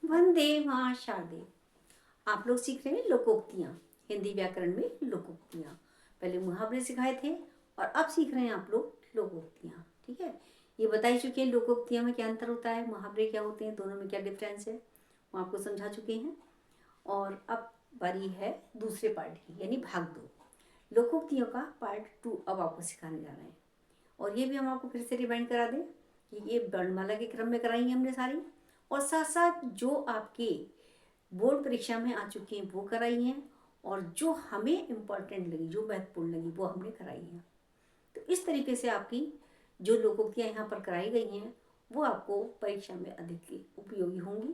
वंदे मां शारदे। आप लोग सीख रहे हैं लोकोक्तियाँ, हिंदी व्याकरण में लोकोक्तियाँ। पहले मुहावरे सिखाए थे और अब सीख रहे हैं आप लोग लोकोक्तियाँ। ठीक है, ये बता ही चुके हैं लोकोक्तियों में क्या अंतर होता है, मुहावरे क्या होते हैं, दोनों में क्या डिफरेंस है, वो आपको समझा चुके हैं। और अब बारी है दूसरे पार्ट की, यानी भाग 2, लोकोक्तियों का पार्ट 2 अब आपको सिखाने जा रहे हैं। और ये भी हम आपको फिर से रिमाइंड करा दें कि ये वर्णमाला के क्रम में कराई है हमने सारी, और साथ साथ जो आपके बोर्ड परीक्षा में आ चुकी हैं वो कराई हैं, और जो हमें इम्पोर्टेंट लगी, जो महत्वपूर्ण लगी, वो हमने कराई हैं। तो इस तरीके से आपकी जो लोकोक्तियाँ यहाँ पर कराई गई हैं वो आपको परीक्षा में अधिक उपयोगी होंगी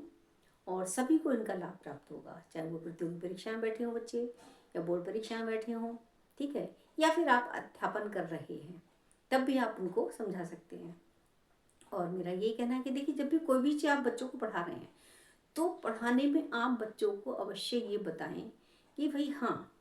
और सभी को इनका लाभ प्राप्त होगा, चाहे वो प्रतियोगी परीक्षा में बैठे हों बच्चे या बोर्ड परीक्षा में बैठे हों। ठीक है, या फिर आप अध्यापन कर रहे हैं तब भी आप उनको समझा सकते हैं। और मेरा यही कहना है कि देखिए, जब भी कोई भी चीज़ आप बच्चों को पढ़ा रहे हैं तो पढ़ाने में आप बच्चों को अवश्य ये बताएं कि भाई हाँ,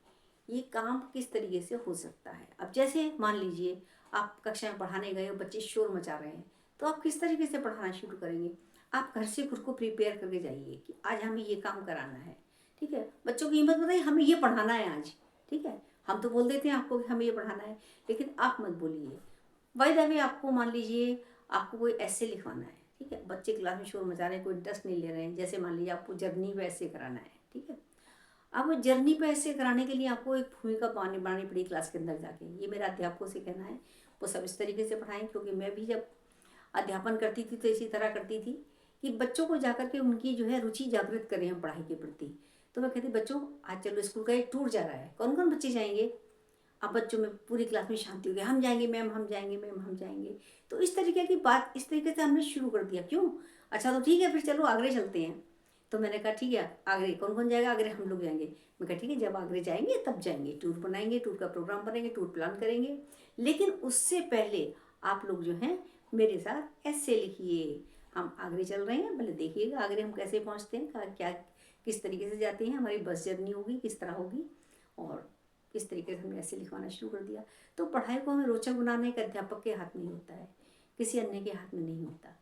ये काम किस तरीके से हो सकता है। अब जैसे मान लीजिए आप कक्षा में पढ़ाने गए हो, बच्चे शोर मचा रहे हैं, तो आप किस तरीके से पढ़ाना शुरू करेंगे। आप घर से खुद को प्रिपेयर करके जाइए कि आज हमें ये काम कराना है। ठीक है, बच्चों की हिम्मत बताइए, हमें ये पढ़ाना है आज। ठीक है, हम तो बोल देते हैं आपको कि हमें ये पढ़ाना है, लेकिन आप मत बोलिए। बाय द वे, आपको मान लीजिए आपको कोई ऐसे लिखवाना है, ठीक है, बच्चे क्लास में शोर मचा रहे हैं, कोई इंटरेस्ट नहीं ले रहे हैं, जैसे मान लीजिए आपको जर्नी पे ऐसे कराना है। ठीक है, अब जर्नी पे ऐसे कराने के लिए आपको एक भूमिका बनानी पड़ी क्लास के अंदर जाके। ये मेरा अध्यापकों से कहना है, वो सब इस तरीके से पढ़ाएं, क्योंकि मैं भी जब अध्यापन करती थी तो इसी तरह करती थी कि बच्चों को जाकर के उनकी जो है रुचि जागृत करें हम पढ़ाई के प्रति। तो मैं कहती, बच्चों आज चलो स्कूल का एक टूर जा रहा है, कौन कौन बच्चे जाएंगे। अब बच्चों में पूरी क्लास में शांति हो गई, हम जाएंगे मैम, हम जाएंगे मैम, हम जाएंगे। तो इस तरीके की बात इस तरीके से हमने शुरू कर दिया। क्यों, अच्छा तो ठीक है, फिर चलो आगरे चलते हैं। तो मैंने कहा ठीक है, आगरे कौन कौन जाएगा, आगरे हम लोग जाएंगे। मैं कहा ठीक है, जब आगरे जाएंगे तब जाएंगे, टूर बनाएंगे, टूर का प्रोग्राम बनाएंगे, टूर प्लान करेंगे। लेकिन उससे पहले आप लोग जो हैं मेरे साथ ऐसे लिखिए, हम आगरे चल रहे हैं, भले देखिएगा आगरे हम कैसे पहुँचते हैं, क्या किस तरीके से जाते हैं, हमारी बस जर्नी होगी किस तरह होगी। और इस तरीके से हमने ऐसे लिखवाना शुरू कर दिया। तो पढ़ाई को हमें रोचक बनाने एक अध्यापक के हाथ में ही होता है, किसी अन्य के हाथ में नहीं होता।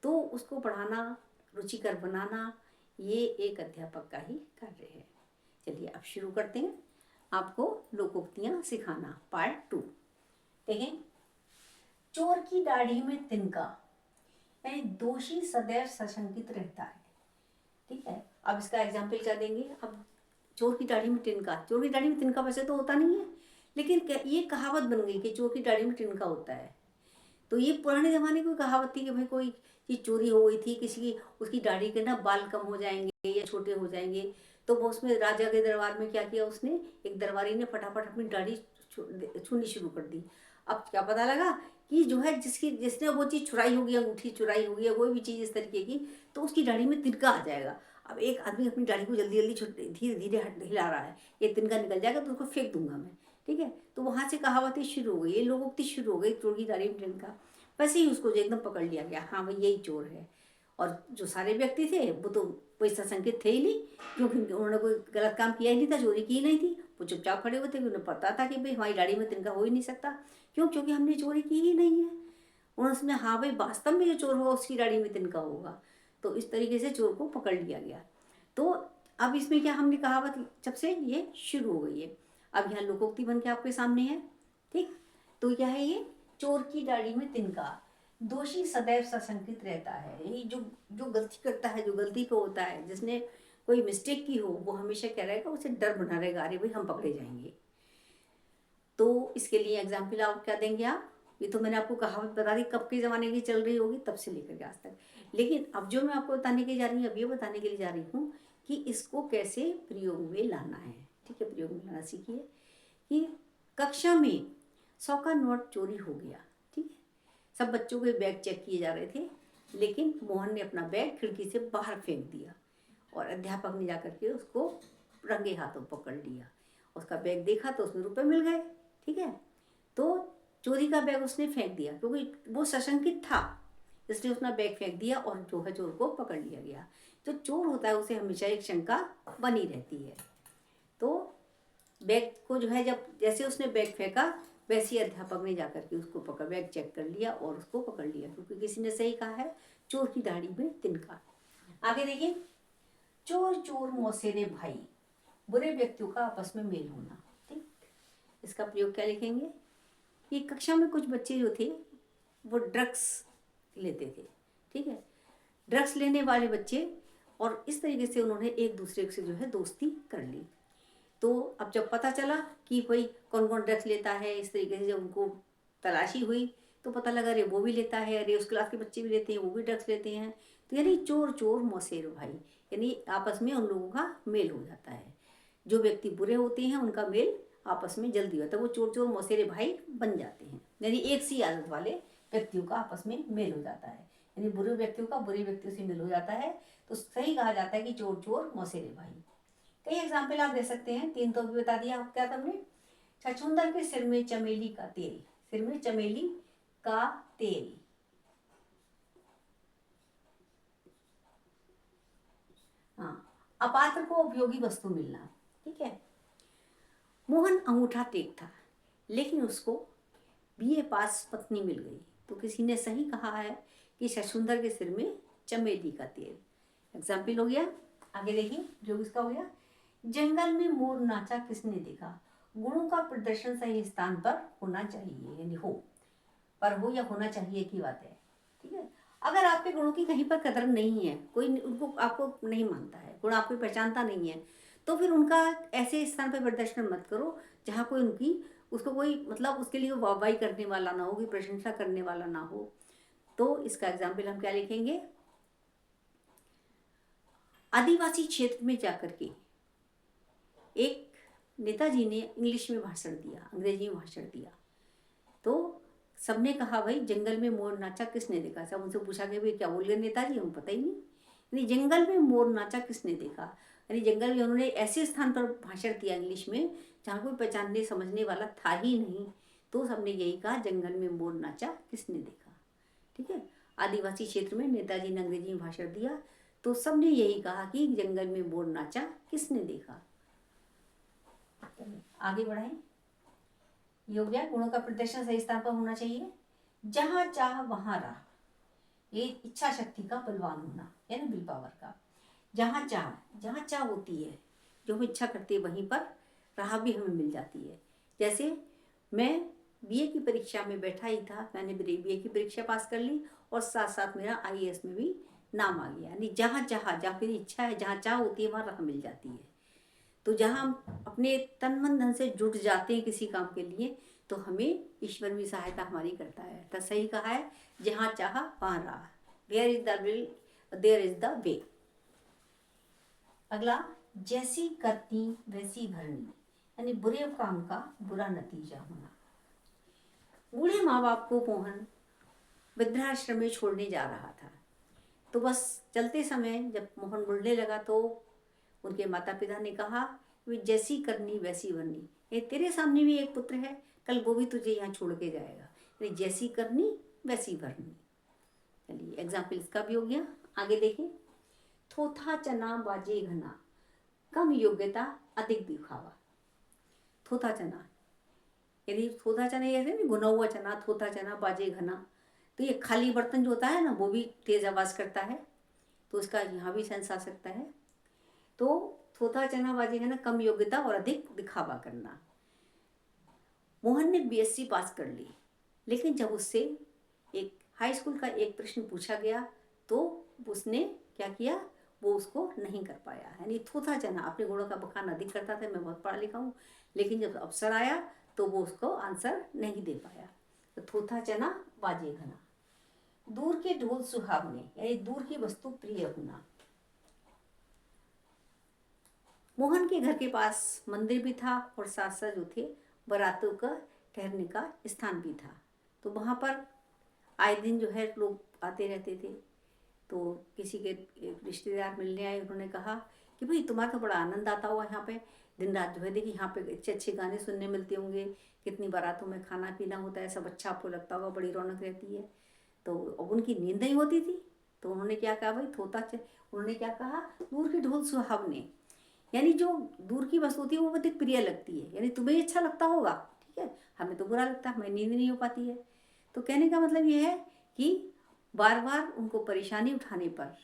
तो उसको पढ़ाना, रुचिकर बनाना, ये एक अध्यापक का ही कार्य है। चलिए अब शुरू करते हैं आपको लोकोक्तियाँ सिखाना, पार्ट 2। देखें, चोर की दाढ़ी में तिनका, यानी दोषी सदैव सशंकित रहता है। ठीक है, अब इसका एग्जाम्पल क्या देंगे। अब चोर की दाढ़ी में तिनका, चोर की दाढ़ी में तिनका वैसे तो होता नहीं है, लेकिन ये कहावत बन गई कि चोर की दाढ़ी में तिनका होता है। तो ये पुराने ज़माने की कहावत थी कि भाई कोई चीज़ चोरी हो गई थी किसी की, उसकी दाढ़ी के ना बाल कम हो जाएंगे या छोटे हो जाएंगे। तो वो उसमें राजा के दरबार में क्या किया उसने, एक दरबारी ने फटाफट अपनी दाढ़ी छूनी शुरू कर दी। अब क्या पता लगा कि जो है जिसने वो चीज़ छुराई होगी, अंगूठी चुराई होगी या कोई भी चीज़ इस तरीके की, तो उसकी दाढ़ी में तिनका आ जाएगा। अब एक आदमी अपनी दाढ़ी को जल्दी जल्दी धीरे धीरे हिला रहा है, ये तिनका निकल जाएगा तो उसको फेंक दूंगा मैं। ठीक है, तो वहाँ से कहावतें शुरू हो गई, ये लोगोक्ति शुरू हो गई, चोर की दाढ़ी में तिनका। वैसे ही उसको जो एकदम पकड़ लिया गया, हाँ भाई यही चोर है। और जो सारे व्यक्ति थे वो तो कोई सशंकित थे ही नहीं, क्योंकि उन्होंने कोई गलत काम किया ही नहीं था, चोरी की ही नहीं थी। वो चुपचाप खड़े हुए थे, उन्हें पता था कि भाई हमारी दाढ़ी में तिनका हो ही नहीं सकता। क्यों, क्योंकि हमने चोरी की ही नहीं है। उन्होंने हाँ भाई वास्तव में जो चोर होगा उसकी दाढ़ी में तिनका होगा। तो इस तरीके से चोर को पकड़ लिया गया। तो अब इसमें क्या हमने कहावत जब से ये शुरू हो गई है, अब यहाँ लोकोक्ति बन के आपके सामने है। ठीक, तो क्या है ये, चोर की दाढ़ी में तिनका, दोषी सदैव सशंकित रहता है। ये जो जो गलती करता है, जो गलती पे होता है, जिसने कोई मिस्टेक की हो, वो हमेशा क्या रहेगा, उसे डर बना रहेगा, अरे भाई हम पकड़े जाएंगे। तो इसके लिए एग्जाम्पल आप क्या देंगे आप, ये तो मैंने आपको कहावत बता दी, कब के ज़माने की चल रही होगी, तब से लेकर के आज तक। लेकिन अब जो मैं आपको बताने के जा रही हूँ, अब ये बताने के लिए जा रही हूँ कि इसको कैसे प्रयोग में लाना है। ठीक है, प्रयोग में लाना सीखिए कि कक्षा में 100 का नोट चोरी हो गया। ठीक है, सब बच्चों के बैग चेक किए जा रहे थे, लेकिन मोहन ने अपना बैग खिड़की से बाहर फेंक दिया और अध्यापक ने जाकर के उसको रंगे हाथों पकड़ लिया। उसका बैग देखा तो उसमें रुपए मिल गए। ठीक है, तो चोरी का बैग उसने फेंक दिया क्योंकि वो सशंकित था, इसलिए उसने बैग फेंक दिया और जो है चोर को पकड़ लिया गया। जो चोर होता है उसे हमेशा एक शंका बनी रहती है। तो बैग को जो है, जब जैसे उसने बैग फेंका वैसे ही अध्यापक ने जाकर के उसको पकड़, बैग चेक कर लिया और उसको पकड़ लिया, क्योंकि किसी ने सही कहा है, चोर की दाढ़ी में तिनका। आगे देखिए, चोर चोर मौसेरे भाई, बुरे व्यक्तियों का आपस में मेल होना। ठीक, इसका प्रयोग क्या लिखेंगे कि कक्षा में कुछ बच्चे जो थे वो ड्रग्स लेते थे। ठीक है, ड्रग्स लेने वाले बच्चे, और इस तरीके से उन्होंने एक दूसरे से जो है दोस्ती कर ली। तो अब जब पता चला कि भाई कौन कौन ड्रग्स लेता है, इस तरीके से जब उनको तलाशी हुई तो पता लगा अरे वो भी लेता है, अरे उस क्लास के बच्चे भी लेते हैं, वो भी ड्रग्स लेते हैं। तो यानी चोर चोर मौसेर भाई, यानी आपस में उन लोगों का मेल हो जाता है। जो व्यक्ति बुरे होते हैं उनका मेल आपस में जल्दी होता है, वो चोर चोर मौसेरे भाई बन जाते हैं। यानी एक सी आदत वाले व्यक्तियों का आपस में मेल हो जाता है, यानी बुरे व्यक्तियों का बुरे व्यक्तियों से मेल हो जाता है। तो सही कहा जाता है कि चोर चोर मौसेरे भाई। कई एग्जाम्पल आप दे सकते हैं, 3 तो भी बता दिया क्या तुमने। छछूंदर के सिर में चमेली का तेल, सिर में चमेली का तेल। हाँ, अपात्र को उपयोगी वस्तु मिलना। ठीक है, मोहन अंगूठा टेक था लेकिन उसको बीए पास पत्नी मिल गई। तो किसी ने सही कहा है कि छछूंदर के सिर में चमेली का तेल। एग्जाम्पल हो गया। आगे देखिए जो इसका हो गया, जंगल में मोर नाचा किसने देखा। गुणों का प्रदर्शन सही स्थान पर होना चाहिए, यानी हो, पर हो या होना चाहिए की बात है। ठीक है, अगर आपके गुणों की कहीं पर कदर नहीं है, कोई उनको आपको नहीं मानता है, गुण आपको पहचानता नहीं है, तो फिर उनका ऐसे स्थान पर प्रदर्शन मत करो जहाँ कोई उनकी उसको कोई मतलब उसके लिए वाहवाही करने वाला ना हो, कोई प्रशंसा करने वाला ना हो। तो इसका एग्जाम्पल हम क्या लिखेंगे, आदिवासी क्षेत्र में जाकर के एक नेताजी ने इंग्लिश में भाषण दिया, अंग्रेजी में भाषण दिया। तो सबने कहा भाई जंगल में मोर नाचा किसने देखा। सब उनसे पूछा कि भाई क्या बोल गए नेताजी, हमें पता ही नहीं। यानी जंगल में मोर नाचा किसने देखा, यानी जंगल में उन्होंने ऐसे स्थान पर भाषण दिया इंग्लिश में जहाँ कोई पहचानने समझने वाला था ही नहीं। तो सबने यही कहा जंगल में मोर नाचा किसने देखा। ठीक है, आदिवासी क्षेत्र में नेताजी ने अंग्रेजी में भाषण दिया तो सबने यही कहा कि जंगल में मोर नाचा किसने देखा। आगे बढ़ाएं। ये हो गया, गुणों का प्रदर्शन सही स्थान पर होना चाहिए। जहां चाह वहां राह, ये इच्छा शक्ति का बलवान होना, यानी विल पावर का। जहां चाह होती है, जो हम इच्छा करते हैं वहीं पर राह भी हमें मिल जाती है। जैसे मैं बीए की परीक्षा में बैठा ही था, मैंने बीए की परीक्षा पास कर ली और साथ साथ मेरा आईएएस में भी नाम आ गया। यानी जहाँ मेरी इच्छा है, जहाँ चाह होती है वहाँ राह मिल जाती है। तो जहाँ हम अपने तन मन धन से जुट जाते हैं किसी काम के लिए तो हमें ईश्वर भी सहायता हमारी करता है। तो सही कहा है, जहाँ चाह वहाँ राह, there is the will there is the way. अगला, जैसी करनी वैसी भरनी, यानी बुरे काम का बुरा नतीजा होना। बूढ़े माँ बाप को मोहन वृद्धाश्रम में छोड़ने जा रहा था। तो बस चलते समय जब मोहन मुड़ने लगा तो उनके माता पिता ने कहा वे जैसी करनी वैसी भरनी, ये तेरे सामने भी एक पुत्र है, कल वो भी तुझे यहाँ छोड़ के जाएगा, यानी जैसी करनी वैसी भरनी। चलिए एग्जाम्पल इसका भी हो गया। आगे देखें, थोथा चना बाजे घना, कम योग्यता अधिक दिखावा। थोथा चना, यदि थोथा चना ये नहीं भुना हुआ चना, थोथा चना बाजे घना, तो ये खाली बर्तन जो होता है ना वो भी तेज आवाज करता है, तो इसका यहाँ भी सेंस आ सकता है। तो थोथा चना बाजे घना, कम योग्यता और अधिक दिखावा करना। मोहन ने बीएससी पास कर ली लेकिन जब उससे एक हाई स्कूल का एक प्रश्न पूछा गया तो उसने क्या किया, वो उसको नहीं कर पाया। यानी थोथा चना अपने गुणों का बखान अधिक करता था, मैं बहुत पढ़ा लिखा हूँ, लेकिन जब अवसर आया तो वो उसको आंसर नहीं दे पाया। तो थोथा चना बाजे घना। दूर के ढोल सुहावने, यानी दूर की वस्तु प्रिय होना। मोहन के घर के पास मंदिर भी था और साथ साथ जो थे बारातों का ठहरने का स्थान भी था। तो वहाँ पर आए दिन जो है लोग आते रहते थे। तो किसी के रिश्तेदार मिलने आए, उन्होंने कहा कि भाई तुम्हारा तो बड़ा आनंद आता हुआ यहाँ पे, दिन रात जो है देखिए यहाँ पे अच्छे अच्छे गाने सुनने मिलते होंगे, कितनी बारातों में खाना पीना होता है, सब अच्छा आपको लगता होगा, बड़ी रौनक रहती है। तो अब उनकी नींद नहीं होती थी तो उन्होंने क्या कहा भाई उन्होंने क्या कहा, दूर के ढोल सुहावने, यानी जो दूर की वस्तु होती है वो अधिक प्रिय लगती है, यानी तुम्हें अच्छा लगता होगा, ठीक है, हमें तो बुरा लगता है, हमें नींद नहीं हो पाती है। तो कहने का मतलब ये है कि बार बार उनको परेशानी उठाने पर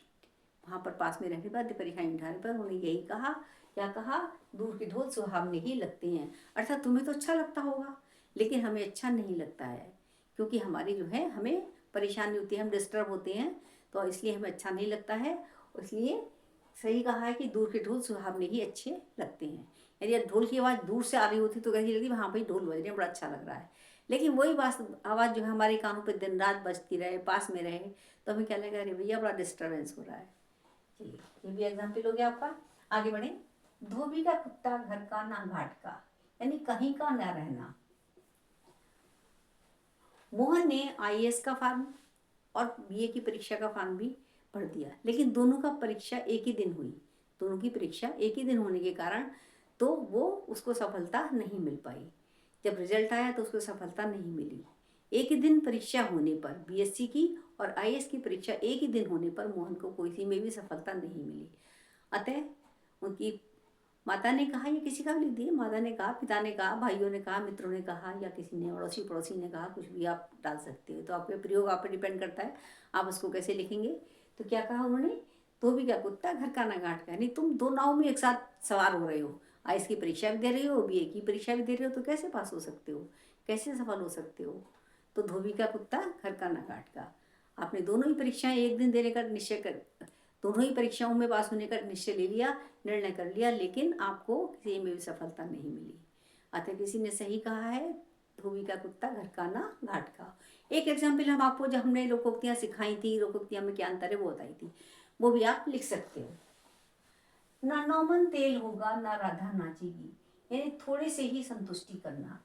वहाँ पर पास में रहने पर परेशानी उठाने पर उन्होंने यही कहा, क्या कहा, दूर के ढोल सुहावने ही लगते हैं। अर्थात तुम्हें तो अच्छा लगता होगा लेकिन हमें अच्छा नहीं लगता है, क्योंकि हमारी जो है हमें परेशानी होती है, हम डिस्टर्ब होते हैं, तो इसलिए हमें अच्छा नहीं लगता है। इसलिए सही कहा है कि दूर के ढोल सुहावने ही अच्छे लगते हैं। यदि ढोल की आवाज़ दूर से आ रही होती तो कैसी लगती, हाँ भाई ढोल बज रहे हैं, बड़ा अच्छा लग रहा है। लेकिन वही आवाज़ जो है हमारे कानों पे दिन रात बजती रहे, पास में रहे, तो हमें क्या लगेगा, अरे भैया बड़ा डिस्टर्बेंस हो रहा है। चलिए ये भी एग्जाम्पल हो गया आपका। आगे बढ़े। धोबी का कुत्ता घर का ना घाट का, यानी कहीं का ना रहना। मोहन ने आईएएस का फॉर्म और बीए की परीक्षा का फॉर्म भी भर दिया, लेकिन दोनों का परीक्षा एक ही दिन हुई। दोनों की परीक्षा एक ही दिन होने के कारण तो वो उसको सफलता नहीं मिल पाई। जब रिजल्ट आया तो उसको सफलता नहीं मिली। एक ही दिन परीक्षा होने पर, बीएससी की और आईएएस की परीक्षा एक ही दिन होने पर मोहन को कोई सी में भी सफलता नहीं मिली। अतः उनकी माता ने कहा, या किसी का भी लिख दिए, माता ने कहा, पिता ने कहा, भाइयों ने कहा, मित्रों ने कहा, या किसी ने अड़ोसी पड़ोसी ने कहा, कुछ भी आप डाल सकते हो। तो आपके प्रयोग आप पे डिपेंड करता है आप उसको कैसे लिखेंगे। तो क्या कहा उन्होंने, धोबी का कुत्ता घर का ना घाट का, यानी तुम दो नाव में एक साथ सवार हो रहे हो, आईएएस की परीक्षा भी दे रहे हो, बीए की परीक्षा भी दे रहे हो, तो कैसे पास हो सकते हो, कैसे सफल हो सकते हो। तो धोबी का कुत्ता घर का ना घाट का। आपने दोनों ही परीक्षाएं एक दिन देने का निश्चय कर, दोनों ही परीक्षाओं में पास होने का निश्चय ले लिया, निर्णय कर लिया, लेकिन आपको किसी में भी सफलता नहीं मिली। अतः किसी ने सही कहा है, धोबी का कुत्ता घर का ना घाट का। एक एग्जाम्पल हम आपको, जब हमने लोकोक्तियाँ सिखाई थी, लोकोक्तियाँ में क्या अंतर है वो बताई थी, वो भी आप लिख सकते हो। ना नौमन तेल होगा ना राधा नाचेगी, यानी थोड़े से ही संतुष्टि करना।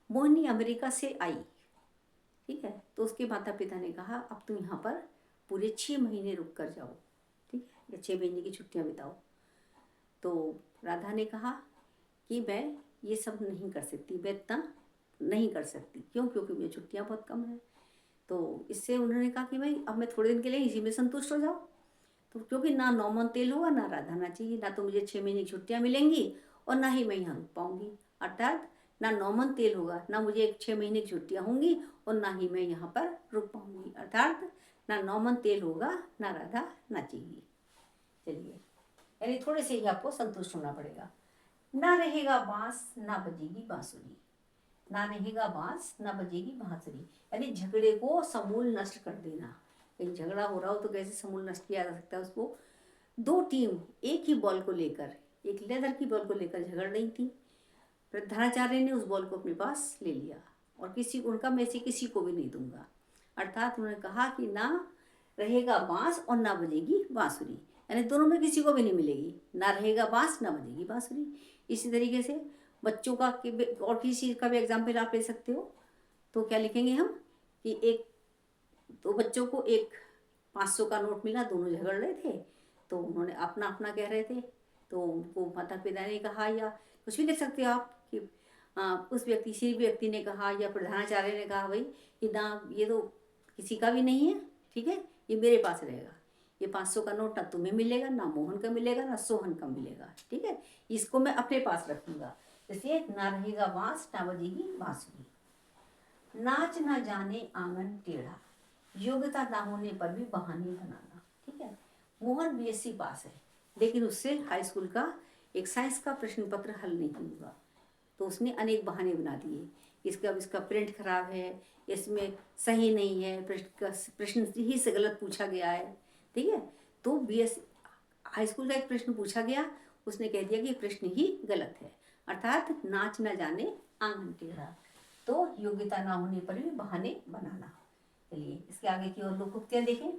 मोहिनी अमेरिका से आई, ठीक है, तो उसके माता पिता ने कहा अब तुम यहाँ पर पूरे 6 महीने रुक कर जाओ, ठीक है, या 6 महीने की छुट्टियाँ बिताओ। तो राधा ने कहा कि मैं ये सब नहीं कर सकती, मैं इतना नहीं कर सकती। क्यों? क्योंकि मुझे छुट्टियाँ बहुत कम है। तो इससे उन्होंने कहा कि भाई अब मैं थोड़े दिन के लिए इसी में संतुष्ट हो जाओ। तो क्योंकि ना नौमन तेल होगा ना राधा नाचेगी, ना तो मुझे 6 महीने की छुट्टियाँ मिलेंगी और ना ही मैं यहाँ रुक पाऊंगी। अर्थात ना नौमन तेल होगा, ना मुझे 6 महीने की छुट्टियाँ होंगी और ना ही मैं यहाँ पर रुक पाऊंगी। अर्थात ना नौमन तेल होगा ना राधा नाचेगी। चलिए, यानी थोड़े से ही आपको संतुष्ट होना पड़ेगा। ना रहेगा बांस ना बजेगी बांसुरी, ना रहेगा बांस ना बजेगी बांसुरी, यानी झगड़े को समूल नष्ट कर देना। कहीं झगड़ा हो रहा हो तो कैसे समूल नष्ट किया जा सकता है उसको। दो टीम एक ही बॉल को लेकर, एक लेदर की बॉल को लेकर झगड़ रही थी। प्रधानाचार्य ने उस बॉल को अपने पास ले लिया और उनका मैं से किसी को भी नहीं दूंगा। अर्थात उन्होंने कहा कि ना रहेगा बांस और ना बजेगी बांसुरी, यानी दोनों में किसी को भी नहीं मिलेगी, ना रहेगा बांस ना बजेगी बांसुरी। इसी तरीके से बच्चों का और किसी का भी एग्जाम्पल आप ले सकते हो। तो क्या लिखेंगे हम कि एक दो बच्चों को एक 500 का नोट मिला, दोनों झगड़ रहे थे, तो उन्होंने अपना अपना कह रहे थे, तो उनको माता पिता ने कहा, या कुछ भी लिख सकते हो आप कि उस व्यक्ति, किसी भी व्यक्ति ने कहा या प्रधानाचार्य ने कहा भाई कि ना ये तो किसी का भी नहीं है, ठीक है, ये मेरे पास रहेगा, ये 500 का नोट ना तुम्हें मिलेगा, ना मोहन का मिलेगा, ना सोहन का मिलेगा, ठीक है, इसको मैं अपने पास रखूंगा। इसलिए ना रहेगा बांस ना बजेगी बांसुरी। नाच ना जाने आंगन टेढ़ा, योग्यता ना होने पर भी बहाने बनाना, ठीक है। मोहन बीएससी पास है, लेकिन उससे हाई स्कूल का एक साइंस का प्रश्न पत्र हल नहीं हुआ, तो उसने अनेक बहाने बना दिए। इसका प्रिंट खराब है, इसमें सही नहीं है, प्रश्न ही से गलत पूछा गया है, ठीक है। तो बीएस हाई स्कूल का एक प्रश्न पूछा गया, उसने कह दिया कि प्रश्न ही गलत है। अर्थात नाच न जाने आंगन टेढ़ा, तो योग्यता ना होने पर भी बहाने बनाना। चलिए इसके आगे की और लोकोक्तियाँ देखें।